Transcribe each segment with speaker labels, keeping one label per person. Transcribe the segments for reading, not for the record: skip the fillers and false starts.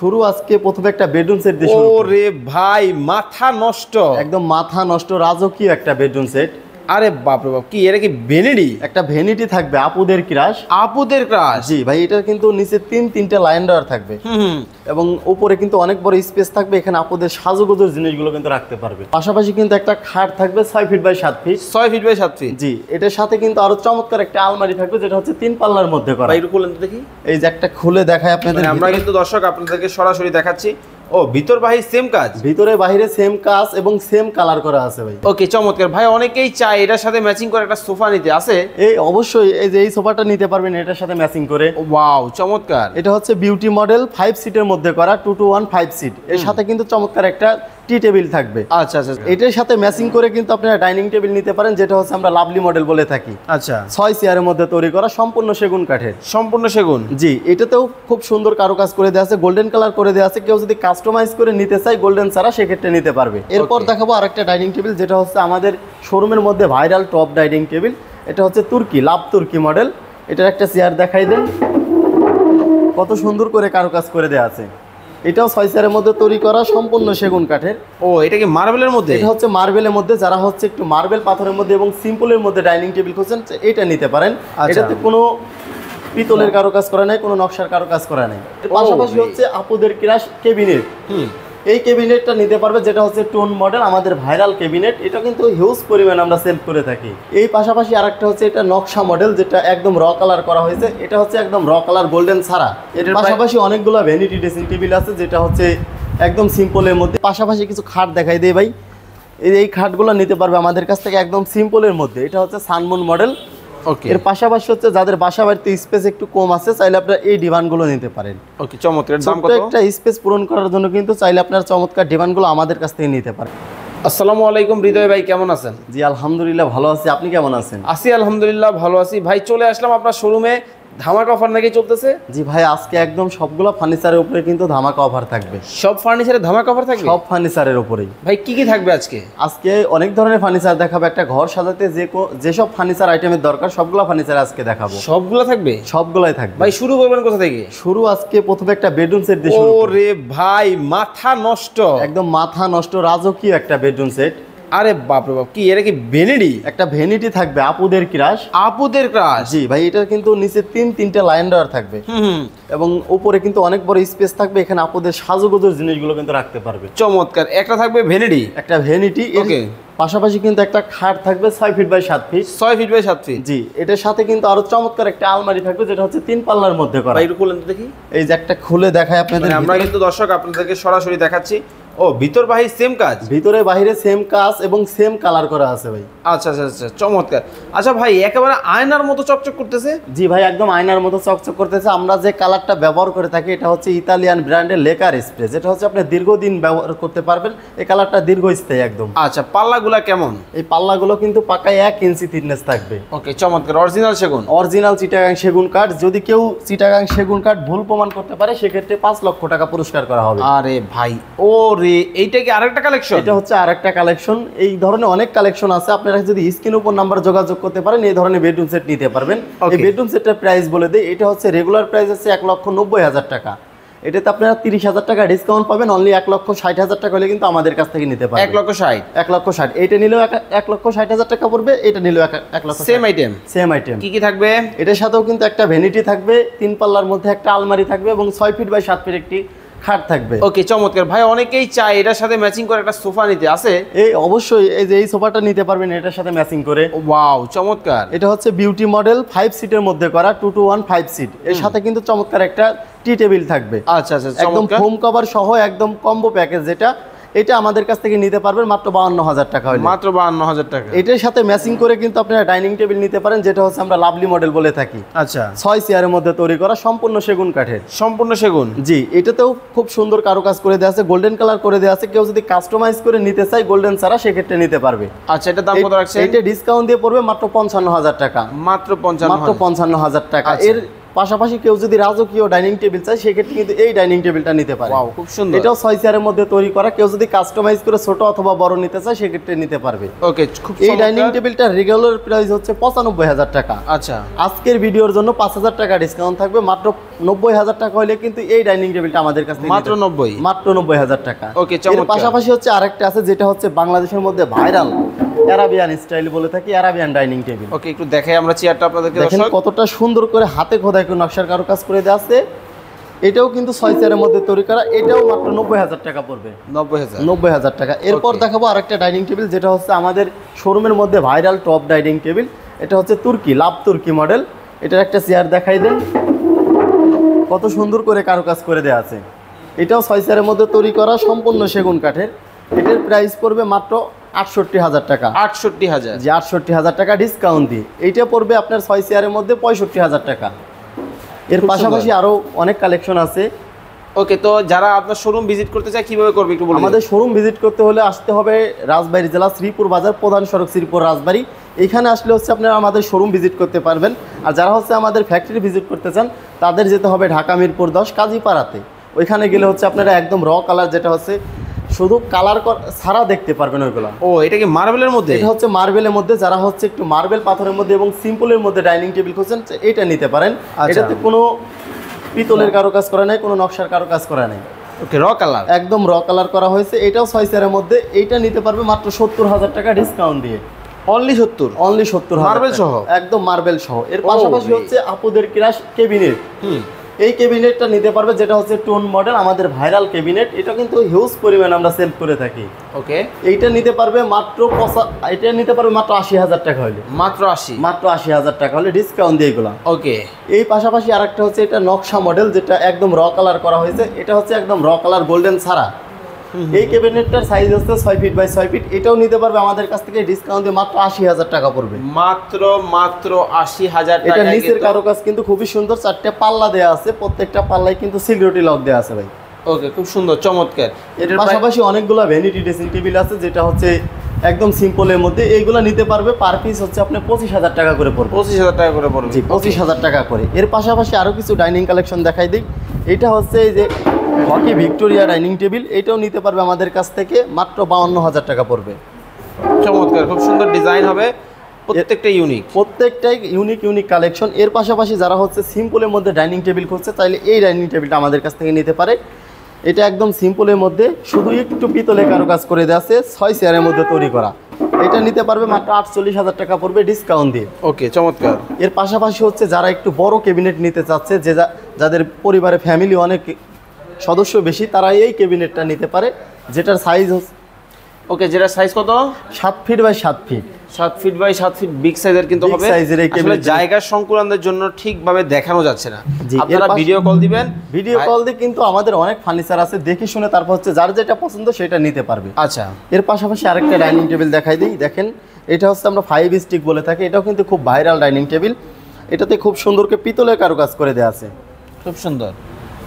Speaker 1: শুরু আজকে প্রথমে একটা বেডরুম সেট দিয়ে শুরু।
Speaker 2: ওরে ভাই মাথা নষ্ট,
Speaker 1: একদম মাথা নষ্ট রাজকীয় একটা বেডরুম সেট।
Speaker 2: আরে বাপ রে বাপ, কি এটা কি ভ্যানিটি?
Speaker 1: একটা ভ্যানিটি থাকবে আপুদের ক্রাশ।
Speaker 2: আপুদের ক্রাশ?
Speaker 1: জি ভাই, এটা কিন্তু নিচে তিনটা লাইন দেওয়ার থাকবে এবং উপরে কিন্তু অনেক বড় স্পেস থাকবে, এখানে আপুদের সাজুগুজুর জিনিসগুলো কিন্তু রাখতে পারবে। পাশাপাশি কিন্তু একটা খাট থাকবে 6 feet by 7 feet.
Speaker 2: 6 feet by 7 feet.
Speaker 1: জি, এটার সাথে কিন্তু আরো চমৎকার একটা আলমারি থাকবে, যেটা হচ্ছে 3 পাল্লার মধ্যে করা।
Speaker 2: ভাই একটু খুলেন তো দেখি।
Speaker 1: এই যে একটা খুলে দেখায় আপনাদের।
Speaker 2: আমরা কিন্তু দর্শক আপনাদেরকে সরাসরি দেখাচ্ছি। ও ভিতর বাহির সেম কাজ?
Speaker 1: ভিতরে বাইরে সেম কাজ এবং সেম কালার করা আছে ভাই।
Speaker 2: ওকে, চমৎকার। ভাই অনেকেই চায় এটার সাথে ম্যাচিং করে একটা সোফা নিতে, আছে?
Speaker 1: এই অবশ্যই এই যে এই সোফাটা নিতে পারবেন এটার সাথে ম্যাচিং করে।
Speaker 2: ওয়াও, চমৎকার।
Speaker 1: এটা হচ্ছে বিউটি মডেল 5 সিটের মধ্যে করা 2-to-1 5 সিট। এর সাথে কিন্তু চমৎকার একটা টি টেবিল থাকবে।
Speaker 2: আচ্ছা আচ্ছা,
Speaker 1: এটার সাথে ম্যাচিং করে কিন্তু আপনারা ডাইনিং টেবিল নিতে পারেন, যেটা হচ্ছে আমরা লাভলি মডেল বলে থাকি।
Speaker 2: আচ্ছা,
Speaker 1: 6 চেয়ারের মধ্যে তৈরি করা, সম্পূর্ণ সেগুন কাঠের।
Speaker 2: সম্পূর্ণ সেগুন?
Speaker 1: জি, এটাতেও খুব সুন্দর কারুকাজ করে দেওয়া আছে, গোল্ডেন কালার করে দেওয়া আছে। কেউ যদি কাস্টমাইজ করে নিতে চায় গোল্ডেন ছাড়া, সেক্ষেত্রে নিতে পারবে। এরপর দেখাবো আরেকটা ডাইনিং টেবিল, যেটা হচ্ছে আমাদের শোরুমের মধ্যে ভাইরাল টপ ডাইনিং টেবিল। এটা হচ্ছে তুর্কি, লাভ তুর্কি মডেল। এটার একটা চেয়ার দেখাই দেন, কত সুন্দর করে কারুকাজ করে দেওয়া আছে। এটাও 6 চেয়ারের মধ্যে তৈরি করা, সম্পূর্ণ সেগুন কাঠের।
Speaker 2: ও, এটা কি মার্বেলের মধ্যে?
Speaker 1: এটা হচ্ছে মার্বেলের মধ্যে। যারা হচ্ছে একটু মার্বেল পাথরের মধ্যে এবং সিম্পলের মধ্যে ডাইনিং টেবিল খুঁজছেন, এটা নিতে পারেন। এটাতে কোনো পিতলের কারুকাজ করা নাই, কোনো নকশার কারুকাজ করা নাই। পাশাপাশি হচ্ছে আপুদের ক্রাশ ক্যাবিনেট। এই ক্যাবিনেটটা নিতে পারবে, যেটা হচ্ছে টোন মডেল, আমাদের ভাইরাল ক্যাবিনেট। এটা কিন্তু হিউজ পরিমাণ আমরা সেল করে থাকি। এই পাশাপাশি আরেকটা হচ্ছে এটা নকশা মডেল, যেটা একদম র কালার করা হয়েছে। এটা হচ্ছে একদম র কালার গোল্ডেন ছাড়া। এর পাশাপাশি অনেকগুলো ভ্যানিটি ড্রেসিং টেবিল আছে, যেটা হচ্ছে একদম সিম্পলের মধ্যে। পাশাপাশি কিছু খাট দেখাই দেয় ভাই। এই খাটগুলো নিতে পারবে আমাদের কাছ থেকে একদম সিম্পলের মধ্যে। এটা হচ্ছে সানমুন মডেল।
Speaker 2: ওকে,
Speaker 1: এর পাশাপাশি হচ্ছে যাদের বাসা বাড়িতে স্পেস একটু কম আছে, চাইলে আপনারা এই ডিভানগুলো নিতে পারেন।
Speaker 2: ওকে, চমৎকার। দাম কত?
Speaker 1: একটা স্পেস পূরণ করার জন্য কিন্তু চাইলে আপনারা চমৎকার ডিভানগুলো আমাদের কাছ থেকে নিতে পারেন।
Speaker 2: আসসালামু আলাইকুম হৃদয় ভাই, কেমন আছেন?
Speaker 1: জি আলহামদুলিল্লাহ ভালো আছি, আপনি কেমন আছেন?
Speaker 2: আছি আলহামদুলিল্লাহ ভালো আছি। ভাই চলে আসলাম আপনার শোরুমে, ধামাকা অফার নাকি চলতেছে?
Speaker 1: জি ভাই, আজকে একদম সবগুলো ফার্নিচারের উপরে কিন্তু ধামাকা অফার থাকবে।
Speaker 2: সব ফার্নিচারে ধামাকা অফার থাকবে?
Speaker 1: সব ফার্নিচারের উপরেই।
Speaker 2: ভাই কি কি থাকবে আজকে?
Speaker 1: আজকে অনেক ধরনের ফার্নিচার দেখাবো। একটা ঘর সাজাতে যেসব ফার্নিচার আইটেমের দরকার, সবগুলো ফার্নিচার আজকে দেখাবো।
Speaker 2: সবগুলো থাকবে?
Speaker 1: সবগুলাই থাকবে।
Speaker 2: ভাই শুরু করবেন কোথা থেকে?
Speaker 1: শুরু আজকে প্রথমে একটা বেডরুম সেট দিয়ে শুরু।
Speaker 2: ওরে ভাই মাথা নষ্ট,
Speaker 1: একদম মাথা নষ্ট রাজকীয় একটা বেডরুম সেট।
Speaker 2: আরে বাপ রে বাপ, কি এটা কি ভ্যানিটি?
Speaker 1: একটা ভ্যানিটি থাকবে আপুদের ক্রাশ।
Speaker 2: আপুদের ক্রাশ?
Speaker 1: জি ভাই, এটা কিন্তু নিচে তিনটা লাইন দেওয়ার থাকবে এবং উপরে কিন্তু অনেক বড় স্পেস থাকবে, এখানে আপুদের সাজুগুজুর জিনিসগুলো কিন্তু রাখতে পারবে।
Speaker 2: চমৎকার। একটা থাকবে ভ্যানিটি,
Speaker 1: একটা ভ্যানিটি।
Speaker 2: ওকে,
Speaker 1: পাশাপাশি কিন্তু একটা খাট থাকবে 6 feet by 7 feet.
Speaker 2: 6 feet by 7 feet.
Speaker 1: জি, এটার সাথে কিন্তু আরো চমৎকার একটা আলমারি থাকবে, যেটা হচ্ছে 3 পাল্লার মধ্যে করা।
Speaker 2: ভাই একটু খুলেন তো দেখি।
Speaker 1: এই যে একটা খুলে দেখায় আপনাদের।
Speaker 2: আমরা কিন্তু দর্শক আপনাদেরকে সরাসরি দেখাচ্ছি। ও ভিতর বাহির সেম কাজ?
Speaker 1: ভিতরে বাইরে সেম কাজ এবং সেম কালার করা আছে ভাই।
Speaker 2: আচ্ছা আচ্ছা আচ্ছা, চমৎকার। আচ্ছা ভাই, একেবারে আয়নার মতো চকচক করতেছে।
Speaker 1: জি ভাই, একদম আয়নার মতো চকচক করতেছে। আমরা যে কালারটা ব্যবহার করে থাকি, এটা হচ্ছে ইতালিয়ান ব্র্যান্ডের লেকার স্প্রে, যেটা হচ্ছে আপনি দীর্ঘদিন ব্যবহার করতে পারবেন। এই কালারটা দীর্ঘস্থায়ী একদম।
Speaker 2: আচ্ছা, পাল্লাগুলা কেমন?
Speaker 1: এই পাল্লাগুলো কিন্তু পাকায় 1 ইঞ্চি থিকনেস থাকবে।
Speaker 2: ওকে, চমৎকার। অরিজিনাল সেগুন?
Speaker 1: অরিজিনাল চিটাগাং সেগুন কাঠ। যদি কেউ চিটাগাং সেগুন কাঠ ভুল প্রমাণ করতে পারে, সেক্ষেত্রে 5 লক্ষ টাকা পুরস্কার করা হবে।
Speaker 2: আরে ভাই, ও রে, এইটা কি আরেকটা কালেকশন?
Speaker 1: এটা হচ্ছে আরেকটা কালেকশন। এই ধরনের অনেক কালেকশন আছে। আপনারা যদি স্ক্রিনের উপর নাম্বার যোগাযোগ করতে পারেন, এই ধরনের বেডরুম সেট নিতে পারবেন। এই বেডরুম সেটটার প্রাইস বলে দেই। এটা হচ্ছে রেগুলার প্রাইস আছে 1,90,000 টাকা। এটাতে আপনারা 30,000 টাকা ডিসকাউন্ট পাবেন। অনলি 1,60,000 টাকা হলে কিন্তু আমাদের কাছ থেকে নিতে পারবেন।
Speaker 2: 1,60,000?
Speaker 1: 1,60,000। এইটা নিলেও 1,60,000 টাকা পড়বে, এটা নিলেও 1,60,000।
Speaker 2: Same item?
Speaker 1: Same item.
Speaker 2: কি কি থাকবে?
Speaker 1: এটার সাথেও কিন্তু একটা ভ্যানিটি থাকবে, 3 পাল্লার মধ্যে একটা আলমারি থাকবে এবং 6 ফিট বাই 7 ফিট একটি খাট থাকবে।
Speaker 2: ওকে, চমৎকার। ভাই অনেকেই চায় এটার সাথে ম্যাচিং করে একটা সোফা নিতে, আছে?
Speaker 1: এই অবশ্যই এই যে এই সোফাটা নিতে পারবেন এটার সাথে ম্যাচিং করে।
Speaker 2: ওয়াও, চমৎকার।
Speaker 1: এটা হচ্ছে বিউটি মডেল 5 সিটের মধ্যে করা 2-to-1 5 সিট। এর সাথে কিন্তু চমৎকার একটা টি টেবিল থাকবে।
Speaker 2: আচ্ছা আচ্ছা,
Speaker 1: একদম ফোম কভার সহ একদম কম্বো প্যাকেজ, যেটা এটা আমাদের কাছ থেকে নিতে পারবেন মাত্র 52,000 টাকা হলে।
Speaker 2: মাত্র 52,000 টাকা?
Speaker 1: এটার সাথে ম্যাচিং করে কিন্তু আপনারা ডাইনিং টেবিল নিতে পারেন, যেটা হচ্ছে আমরা লাভলি মডেল বলে থাকি।
Speaker 2: আচ্ছা,
Speaker 1: 6 চেয়ারের মধ্যে তৈরি করা, সম্পূর্ণ সেগুন কাঠের।
Speaker 2: সম্পূর্ণ সেগুন?
Speaker 1: জি, এটাতেও খুব সুন্দর কারুকাজ করে দেওয়া আছে, গোল্ডেন কালার করে দেওয়া আছে। কেউ যদি কাস্টমাইজ করে নিতে চায় গোল্ডেন ছাড়া, সেক্ষেত্রে নিতে পারবে।
Speaker 2: আচ্ছা, এটা দাম কত রাখছেন?
Speaker 1: এটা ডিসকাউন্ট দিয়ে পড়বে মাত্র 55,000 টাকা।
Speaker 2: মাত্র 55,000?
Speaker 1: মাত্র 55,000 টাকা। এর পাশাপাশি কেউ যদি রাজকীয় ডাইনিং টেবিল চায় সেক্ষেত্রে কিন্তু এই ডাইনিং টেবিলটা নিতে পারে।
Speaker 2: ওয়াও, খুব সুন্দর।
Speaker 1: এটাও 6 চেয়ারের মধ্যে তৈরি করা, কেউ যদি কাস্টমাইজ করে ছোট অথবা বড় নিতে চায় সেক্ষেত্রে নিতে পারবে।
Speaker 2: ওকে, খুব
Speaker 1: এই ডাইনিং টেবিলটা রেগুলার প্রাইস হচ্ছে 95,000 টাকা।
Speaker 2: আচ্ছা,
Speaker 1: আজকের ভিডিওর জন্য 5,000 টাকা ডিসকাউন্ট থাকবে, মাত্র 90,000 টাকা হলে কিন্তু এই ডাইনিং টেবিলটা আমাদের কাছে
Speaker 2: মাত্র 90,
Speaker 1: মাত্র 90,000 টাকা।
Speaker 2: ওকে,
Speaker 1: এর
Speaker 2: চমৎকার।
Speaker 1: পাশাপাশি হচ্ছে আরেকটা আছে যেটা হচ্ছে বাংলাদেশের মধ্যে ভাইরাল আরাবিয়ান স্টাইল বলে থাকি, আরাবিয়ান ডাইনিং টেবিল।
Speaker 2: ওকে, একটু দেখাই আমরা চেয়ারটা আপনাদেরকে।
Speaker 1: দেখেন
Speaker 2: দর্শক
Speaker 1: কতটা সুন্দর করে হাতে খোদাই করে নকশার কারুকাজ করে দেওয়া আছে। এটাও কিন্তু 6 চেয়ারের মধ্যে তৈরি করা, এটাও মাত্র 90,000 টাকা পড়বে। 90,000 টাকা। এরপর দেখাবো আরেকটা ডাইনিং টেবিল যেটা হচ্ছে আমাদের শোরুমের মধ্যে ভাইরাল টপ ডাইনিং টেবিল। এটা হচ্ছে তুর্কি, লাভ তুর্কি মডেল। এটার একটা চেয়ার দেখাই দেন, কত সুন্দর করে কারুকাজ করে দেওয়া আছে। এটাও 6 চেয়ারের মধ্যে তৈরি করা, সম্পূর্ণ সেগুন কাঠের। এটার প্রাইস পড়বে মাত্র 68,000 টাকা।
Speaker 2: 68,000,
Speaker 1: যে 68,000 টাকা ডিসকাউন্ট দিয়ে এইটা পড়বে আপনার 6 চেয়ারের মধ্যে 65,000 টাকা। এর পাশাপাশি আরও অনেক কালেকশন আছে।
Speaker 2: ওকে, তো যারা আপনার শোরুম ভিজিট করতে চায় কিভাবে করবে একটু বলুন।
Speaker 1: আমাদের শোরুম ভিজিট করতে হলে আসতে হবে রাজবাড়ী জেলা শ্রীপুর বাজার, প্রধান সড়ক শ্রীপুর রাজবাড়ী। এখানে আসলে হচ্ছে আপনারা আমাদের শোরুম ভিজিট করতে পারবেন। আর যারা হচ্ছে আমাদের ফ্যাক্টরি ভিজিট করতে চান তাদের যেতে হবে ঢাকা মিরপুর 10 কাজীপাড়াতে। ওইখানে গেলে হচ্ছে আপনারা একদম র কালার, যেটা হচ্ছে শুধু কালার ছাড়া দেখতে পারবেন ওইগুলো।
Speaker 2: ও, এটা কি মার্বেলের মধ্যে?
Speaker 1: এটা হচ্ছে মার্বেলের মধ্যে, যারা হচ্ছে একটু মার্বেল পাথরের মধ্যে এবং সিম্পলের মধ্যে ডাইনিং টেবিল খুঁজছেন এটা নিতে পারেন। এটাতে কোনো পিতলের কারুকাজ করা নাই, কোনো নকশার কারুকাজ করা নাই।
Speaker 2: ওকে, র কালার,
Speaker 1: একদম র কালার করা হয়েছে। এটাও 6 চেয়ারের মধ্যে। এইটা নিতে পারবে মাত্র 70,000 টাকা ডিসকাউন্ট দিয়ে।
Speaker 2: অনলি 70,
Speaker 1: অনলি 70,000
Speaker 2: মার্বেল সহ,
Speaker 1: একদম মার্বেল সহ। এর পাশাপাশি হচ্ছে আপুদের ক্রাশ ক্যাবিনেট। এই ক্যাবিনেটটা নিতে পারবে, যেটা হচ্ছে টোন মডেল, আমাদের ভাইরাল ক্যাবিনেট। এটা কিন্তু হিউজ পরিমাণ আমরা সেল করে থাকি।
Speaker 2: ওকে,
Speaker 1: এইটা নিতে পারবে মাত্র 80,000 টাকা হলে।
Speaker 2: মাত্র 80,
Speaker 1: মাত্র 80,000 টাকা হলে ডিসকাউন্ট দিয়ে এগুলো।
Speaker 2: ওকে।
Speaker 1: এই পাশাপাশি আরেকটা হচ্ছে এটা নকশা মডেল, যেটা একদম র কালার করা হয়েছে। এটা হচ্ছে একদম র কালার গোল্ডেন ছাড়া। এই ক্যাবিনেটটার সাইজ হচ্ছে 6 ফিট বাই 6 ফিট। এটাও নিতে পারবে আমাদের কাছ থেকে ডিসকাউন্ট দিয়ে মাত্র 80,000 টাকা পড়বে।
Speaker 2: মাত্র 80,000 টাকা।
Speaker 1: এটা নিচের কারুকাজ কিন্তু খুবই সুন্দর, 4টে পাল্লা দেওয়া আছে, প্রত্যেকটা পাল্লায় কিন্তু সিকিউরিটি লক দেওয়া আছে ভাই।
Speaker 2: ওকে, খুব সুন্দর, চমৎকার।
Speaker 1: এটার পাশাপাশি অনেকগুলো ভ্যানিটি ড্রেসিং টেবিল আছে, যেটা হচ্ছে একদম সিম্পলের মধ্যে। এইগুলো নিতে পারবে, পার পিস হচ্ছে আপনার 25,000 টাকা করে পড়বে।
Speaker 2: 25,000 টাকা করে পড়বে।
Speaker 1: জি, 25,000 টাকা করে। এর পাশাপাশি আরও কিছু ডাইনিং কালেকশন দেখাই দিই। এটা হচ্ছে এই যে হকি ভিক্টোরিয়া ডাইনিং টেবিল। এটাও নিতে পারবে আমাদের কাছ থেকে, মাত্র 52,000 টাকা পড়বে।
Speaker 2: চমৎকার, খুব সুন্দর ডিজাইন হবে, প্রত্যেকটা ইউনিক,
Speaker 1: প্রত্যেকটাই ইউনিক কালেকশন। এর পাশাপাশি যারা হচ্ছে সিম্পলের মধ্যে ডাইনিং টেবিল খুঁজছে তাইলে এই ডাইনিং টেবিলটা আমাদের কাছ থেকে নিতে পারে। এটা একদম সিম্পলের মধ্যে, শুধু একটু পিতলে কারুকাজ করে দেওয়া আছে, 6 চেয়ারের মধ্যে তৈরি করা। এটা নিতে পারবে মাত্র 48,000 টাকা পড়বে ডিসকাউন্ট দিয়ে।
Speaker 2: ওকে, চমৎকার।
Speaker 1: এর পাশাপাশি হচ্ছে যারা একটু বড় ক্যাবিনেট নিতে চাচ্ছে, যাদের পরিবারে ফ্যামিলি অনেক সদস্য বেশি, তারা এই ক্যাবিনেটটা নিতে পারে, যেটার সাইজ হচ্ছে
Speaker 2: ওকে, যেটা সাইজ কত?
Speaker 1: 7 feet by 7 feet.
Speaker 2: 7 feet by 7 feet, big সাইজের কিন্তু হবে। আসলে জায়গার সংকুলানদের জন্য ঠিকভাবে দেখানো যাচ্ছে না, আপনারা ভিডিও কল দিবেন। ভিডিও
Speaker 1: কল দিয়ে কিন্তু আমাদের অনেক ফার্নিচার আছে, দেখে শুনে তারপর হচ্ছে যার যেটা পছন্দ সেটা নিতে পারবে।
Speaker 2: আচ্ছা,
Speaker 1: এর পাশাপাশি আরেকটা ডাইনিং টেবিল দেখাই দিই। দেখেন, এটা হচ্ছে আমরা 5 স্টিক বলে থাকি। এটাও কিন্তু খুব ভাইরাল ডাইনিং টেবিল। এটাতে খুব সুন্দর করে পিতলের কারুকাজ করে দেওয়া আছে,
Speaker 2: খুব সুন্দর।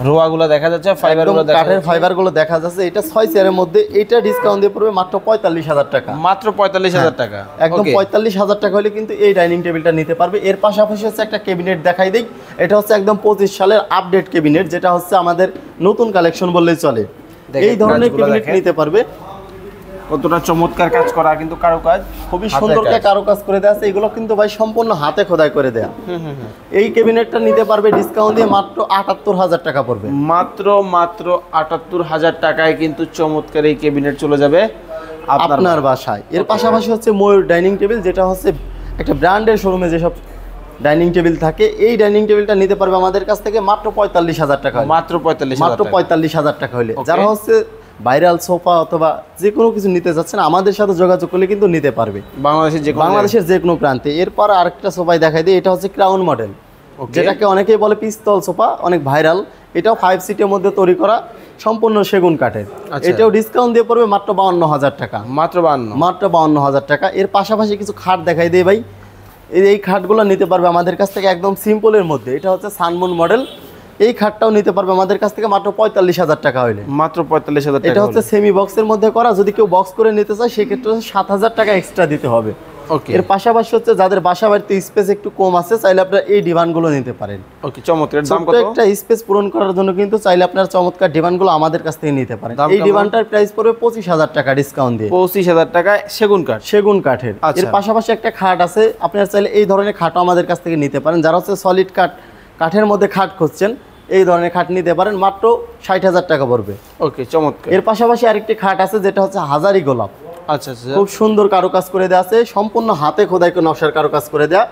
Speaker 2: রোয়াগুলো দেখা যাচ্ছে, ফাইবারগুলো দেখা যাচ্ছে,
Speaker 1: কাঠের ফাইবারগুলো দেখা যাচ্ছে। এটা 6 চেয়ারের মধ্যে। এটা ডিসকাউন্ট দিয়ে পড়বে মাত্র 45,000 টাকা।
Speaker 2: মাত্র 45,000 টাকা।
Speaker 1: একদম 45,000 টাকা হলে কিন্তু এই ডাইনিং টেবিলটা নিতে পারবে। এর পাশাপাশি হচ্ছে একটা ক্যাবিনেট দেখাই দিই। এটা হচ্ছে একদম 25 সালের আপডেট ক্যাবিনেট, যেটা হচ্ছে আমাদের নতুন কালেকশন বললেই চলে। এই ধরনের ক্যাবিনেট নিতে পারবে।
Speaker 2: কতটা চমৎকার কাজ করা, কিন্তু কারুকাজ
Speaker 1: খুবই সুন্দর করে কারুকাজ করে দেওয়া আছে। এগুলো কিন্তু ভাই সম্পূর্ণ হাতে খোদাই করে দেয়া। এই ক্যাবিনেটটা নিতে পারবে ডিসকাউন্ট দিয়ে মাত্র 78,000 টাকা পড়বে।
Speaker 2: মাত্র 78,000 টাকায় কিন্তু চমৎকার এই ক্যাবিনেট চলে যাবে
Speaker 1: আপনার বাসায়। এর পাশাপাশি হচ্ছে ময়ূর ডাইনিং টেবিল, যেটা হচ্ছে একটা ব্র্যান্ডের শোরুমে যেসব ডাইনিং টেবিল থাকে, এই ডাইনিং টেবিলটা নিতে পারবে আমাদের কাছ থেকে মাত্র 45,000 টাকা।
Speaker 2: মাত্র
Speaker 1: 45,000 টাকা হলে। যারা হচ্ছে ভাইরাল সোফা অথবা যে কোনো কিছু নিতে যাচ্ছেন আমাদের সাথে যোগাযোগ করলে কিন্তু নিতে পারবে, বাংলাদেশের যে কোনো প্রান্তে। এরপর আরেকটা সোফাই দেখাই দিই। এটা হচ্ছে ক্রাউন মডেল, যেটাকে অনেকেই বলে পিস্তল সোফা, অনেক ভাইরাল। এটাও 5 সিটের মধ্যে তৈরি করা, সম্পূর্ণ সেগুন কাঠের। এটাও ডিসকাউন্ট দিয়ে পড়বে মাত্র 52,000 টাকা।
Speaker 2: মাত্র
Speaker 1: 52,000 টাকা। এর পাশাপাশি কিছু খাট দেখাই দিই ভাই। এই খাটগুলো নিতে পারবে আমাদের কাছ থেকে একদম সিম্পলের মধ্যে। এটা হচ্ছে সানমুন মডেল। এই খাটটাও নিতে পারবে আমাদের কাছ থেকে মাত্র 45,000 টাকা হইলে।
Speaker 2: মাত্র 45,000 টাকা।
Speaker 1: এটা হচ্ছে সেমি বক্সের মধ্যে করা। যদি কেউ বক্স করে নিতে চায় সেক্ষেত্রে 7,000 টাকা এক্সট্রা দিতে হবে।
Speaker 2: ওকে
Speaker 1: এর পাশাপাশি হচ্ছে যাদের বাসা বাড়িতে স্পেস একটু কম আছে চাইলে আপনারা এই ডিভানগুলো নিতে পারেন।
Speaker 2: ওকে, চমৎকার। দাম কত?
Speaker 1: একটা স্পেস পূরণ করার জন্য কিন্তু চাইলে আপনারা চমৎকার ডিভানগুলো আমাদের কাছ থেকে নিতে পারেন। এই ডিভানটার প্রাইস পড়বে 25,000 টাকা ডিসকাউন্ট দিয়ে।
Speaker 2: 25,000 টাকায় সেগুন কাঠ,
Speaker 1: সেগুন কাঠের। এর পাশাপাশি একটা খাট আছে, আপনারা চাইলে এই ধরনের খাটও আমাদের কাছ থেকে নিতে পারেন। যারা হচ্ছে সলিড কাঠের মধ্যে খাট খুঁজছেন এই ধরনের খাট নিতে পারেন, মাত্র 60,000 টাকা পড়বে।
Speaker 2: ওকে, চমৎকার।
Speaker 1: এর পাশাপাশি আরেকটি খাট আছে যেটা হচ্ছে হাজারি গোলাপ।
Speaker 2: আচ্ছা আচ্ছা,
Speaker 1: খুব সুন্দর কারুকাজ করে দেওয়া আছে, সম্পূর্ণ হাতে খোদাই করে নকশার কারুকাজ করে দেওয়া।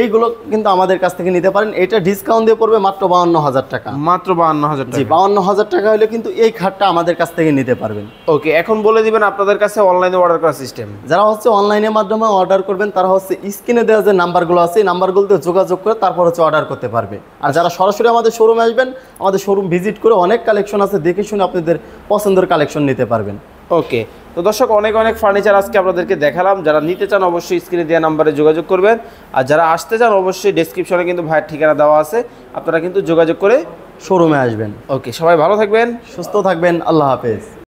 Speaker 1: এইগুলো কিন্তু আমাদের কাছ থেকে নিতে পারেন। এটা ডিসকাউন্ট দিয়ে পড়বে মাত্র 52,000 টাকা।
Speaker 2: মাত্র 52,000 টাকা?
Speaker 1: জি, 52,000 টাকা হলে কিন্তু এই খাটটা আমাদের কাছ থেকে নিতে পারবেন।
Speaker 2: ওকে, এখন বলে দিবেন আপনাদের কাছে অনলাইনে অর্ডার করার সিস্টেম।
Speaker 1: যারা হচ্ছে অনলাইনের মাধ্যমে অর্ডার করবেন তারা হচ্ছে স্ক্রিনে দেওয়া যে নাম্বারগুলো আছে এই নাম্বারগুলোতে যোগাযোগ করে তারপর হচ্ছে অর্ডার করতে পারবে। আর যারা সরাসরি আমাদের শোরুমে আসবেন, আমাদের শোরুম ভিজিট করে অনেক কালেকশন আছে, দেখে শুনে আপনাদের পছন্দের কালেকশন নিতে পারবেন।
Speaker 2: ওকে, তো দর্শক অনেক ফার্নিচার আজকে আপনাদেরকে দেখালাম। যারা নিতে চান অবশ্যই স্ক্রিনে দেওয়া নাম্বারে যোগাযোগ করবেন, আর যারা আসতে চান অবশ্যই ডেসক্রিপশনে কিন্তু ভাইয়ের ঠিকানা দেওয়া আছে, আপনারা কিন্তু যোগাযোগ করে
Speaker 1: শোরুমে আসবেন।
Speaker 2: ওকে, সবাই ভালো থাকবেন,
Speaker 1: সুস্থ থাকবেন, আল্লাহ হাফেজ।